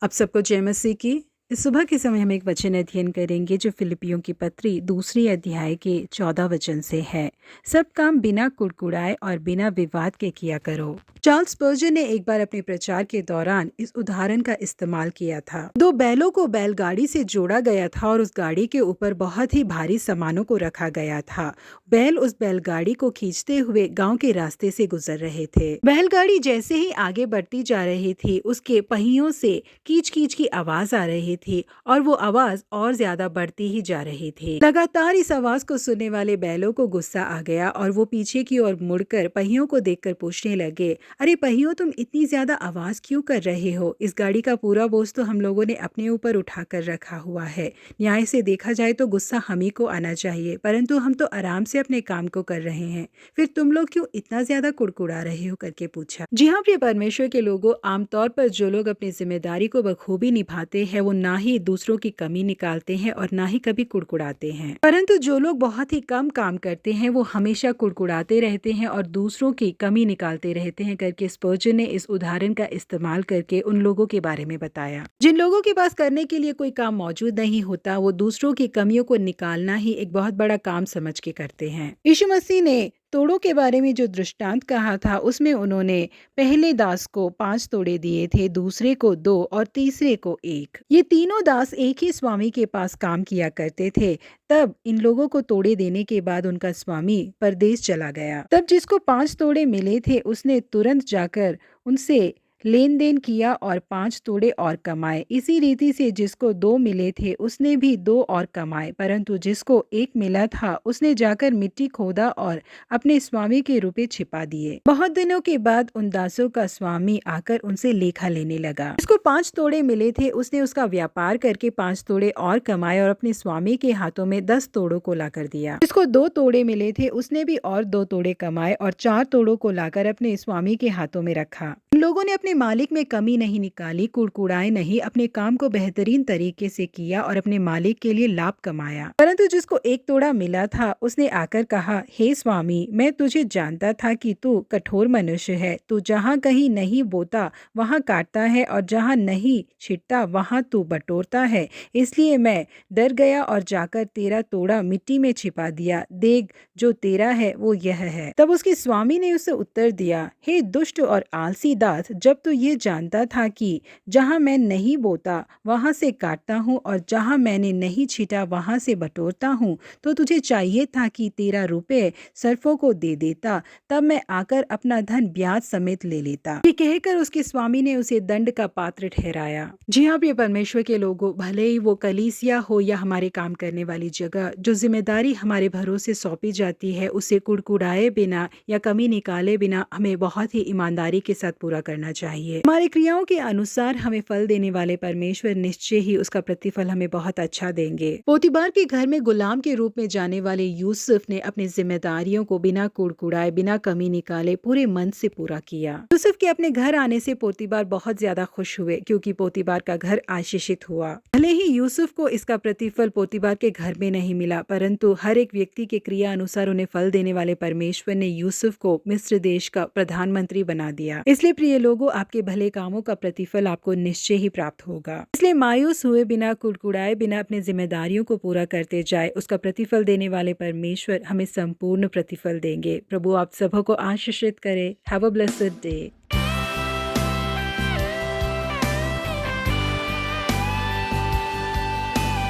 आप सबको जय मसीह की। इस सुबह के समय हम एक वचन अध्ययन करेंगे जो फिलिपियों की पत्री दूसरी अध्याय के 14 वचन से है। सब काम बिना कुड़कुड़ाए और बिना विवाद के किया करो। चार्ल्स स्पर्जन ने एक बार अपने प्रचार के दौरान इस उदाहरण का इस्तेमाल किया था। दो बैलों को बैलगाड़ी से जोड़ा गया था और उस गाड़ी के ऊपर बहुत ही भारी सामानों को रखा गया था। बैल उस बैलगाड़ी को खींचते हुए गांव के रास्ते से गुजर रहे थे। बैलगाड़ी जैसे ही आगे बढ़ती जा रही थी, उसके पहियों से कीच कीच की आवाज आ रही थी और वो आवाज और ज्यादा बढ़ती ही जा रही थी। लगातार इस आवाज को सुनने वाले बैलों को गुस्सा आ गया और वो पीछे की ओर मुड़कर पहियों को देखकर पूछने लगे, अरे पहियों, तुम इतनी ज्यादा आवाज क्यों कर रहे हो? इस गाड़ी का पूरा बोझ तो हम लोगों ने अपने ऊपर उठा कर रखा हुआ है। न्याय से देखा जाए तो गुस्सा हम ही को आना चाहिए, परंतु हम तो आराम से अपने काम को कर रहे हैं। फिर तुम लोग क्यों इतना ज्यादा कुड़कुड़ा रहे हो? करके पूछा। जी हाँ प्रिय परमेश्वर के लोगों, आमतौर पर जो लोग अपनी जिम्मेदारी को बखूबी निभाते हैं वो ना ही दूसरों की कमी निकालते हैं और ना ही कभी कुड़कुड़ाते हैं, परंतु जो लोग बहुत ही कम काम करते हैं वो हमेशा कुड़कुड़ाते रहते हैं और दूसरों की कमी निकालते रहते हैं करके स्पर्जन ने इस उदाहरण का इस्तेमाल करके उन लोगों के बारे में बताया। जिन लोगों के पास करने के लिए कोई काम मौजूद नहीं होता, वो दूसरों की कमियों को निकालना ही एक बहुत बड़ा काम समझ के करते हैं। यीशु मसीह ने तोड़ों के बारे में जो दृष्टांत कहा था उसमें उन्होंने पहले दास को 5 तोड़े दिए थे, दूसरे को 2 और तीसरे को 1। ये तीनों दास एक ही स्वामी के पास काम किया करते थे। तब इन लोगों को तोड़े देने के बाद उनका स्वामी परदेश चला गया। तब जिसको 5 तोड़े मिले थे उसने तुरंत जाकर उनसे लेन देन किया और 5 तोड़े और कमाए। इसी रीति से जिसको 2 मिले थे उसने भी 2 और कमाए, परंतु जिसको 1 मिला था उसने जाकर मिट्टी खोदा और अपने स्वामी के रुपए छिपा दिए। बहुत दिनों के बाद उन दासों का स्वामी आकर उनसे लेखा लेने लगा। जिसको 5 तोड़े मिले थे उसने उसका व्यापार करके 5 तोड़े और कमाए और अपने स्वामी के हाथों में 10 तोड़ों को लाकर दिया। जिसको 2 तोड़े मिले थे उसने भी और 2 तोड़े कमाए और 4 तोड़ों को लाकर अपने स्वामी के हाथों में रखा। लोगों ने अपने मालिक में कमी नहीं निकाली, कुड़कुड़ाए नहीं, अपने काम को बेहतरीन तरीके से किया और अपने मालिक के लिए लाभ कमाया। परंतु जिसको 1 तोड़ा मिला था उसने आकर कहा, हे स्वामी, मैं तुझे जानता था कि तू कठोर मनुष्य है। तू जहाँ कहीं नहीं बोता वहाँ काटता है और जहाँ नहीं छिटता वहाँ तू बटोरता है। इसलिए मैं डर गया और जाकर तेरा तोड़ा मिट्टी में छिपा दिया। देख, जो तेरा है वो यह है। तब उसके स्वामी ने उसे उत्तर दिया, हे दुष्ट और आलसी दास, जब तू ये जानता था कि जहाँ मैं नहीं बोता वहाँ से काटता हूँ और जहाँ मैंने नहीं छीटा वहाँ से बटोरता हूँ, तो तुझे चाहिए था कि तेरा रुपए सर्फों को दे देता, तब मैं आकर अपना धन ब्याज समेत ले लेता। ये कहकर उसके स्वामी ने उसे दंड का पात्र ठहराया। जी हाँ प्रिय परमेश्वर के लोगों, भले ही वो कलीसिया हो या हमारे काम करने वाली जगह, जो जिम्मेदारी हमारे भरोसे सौंपी जाती है उसे कुड़कुड़ाए बिना या कमी निकाले बिना हमें बहुत ही ईमानदारी के साथ पूरा करना चाहिए। हमारी क्रियाओं के अनुसार हमें फल देने वाले परमेश्वर निश्चय ही उसका प्रतिफल हमें बहुत अच्छा देंगे। पोतीबार के घर में गुलाम के रूप में जाने वाले यूसुफ ने अपनी जिम्मेदारियों को बिना कुड़कुड़ाए बिना कमी निकाले पूरे मन से पूरा किया। यूसुफ के अपने घर आने से पोतीबार बहुत ज्यादा खुश हुए क्योंकि पोतीबार का घर आशीषित हुआ। भले ही यूसुफ को इसका प्रतिफल पोतीबार के घर में नहीं मिला, परंतु हर एक व्यक्ति के क्रिया अनुसार उन्हें फल देने वाले परमेश्वर ने यूसुफ को मिस्र देश का प्रधानमंत्री बना दिया। इसलिए प्रिय लोगों, आपके भले कामों का प्रतिफल आपको निश्चय ही प्राप्त होगा। इसलिए मायूस हुए बिना, कुड़कुड़ाए बिना अपनी जिम्मेदारियों को पूरा करते जाए। उसका प्रतिफल देने वाले परमेश्वर हमें संपूर्ण प्रतिफल देंगे। प्रभु आप सबों को आशीषित करे। Have a blessed day.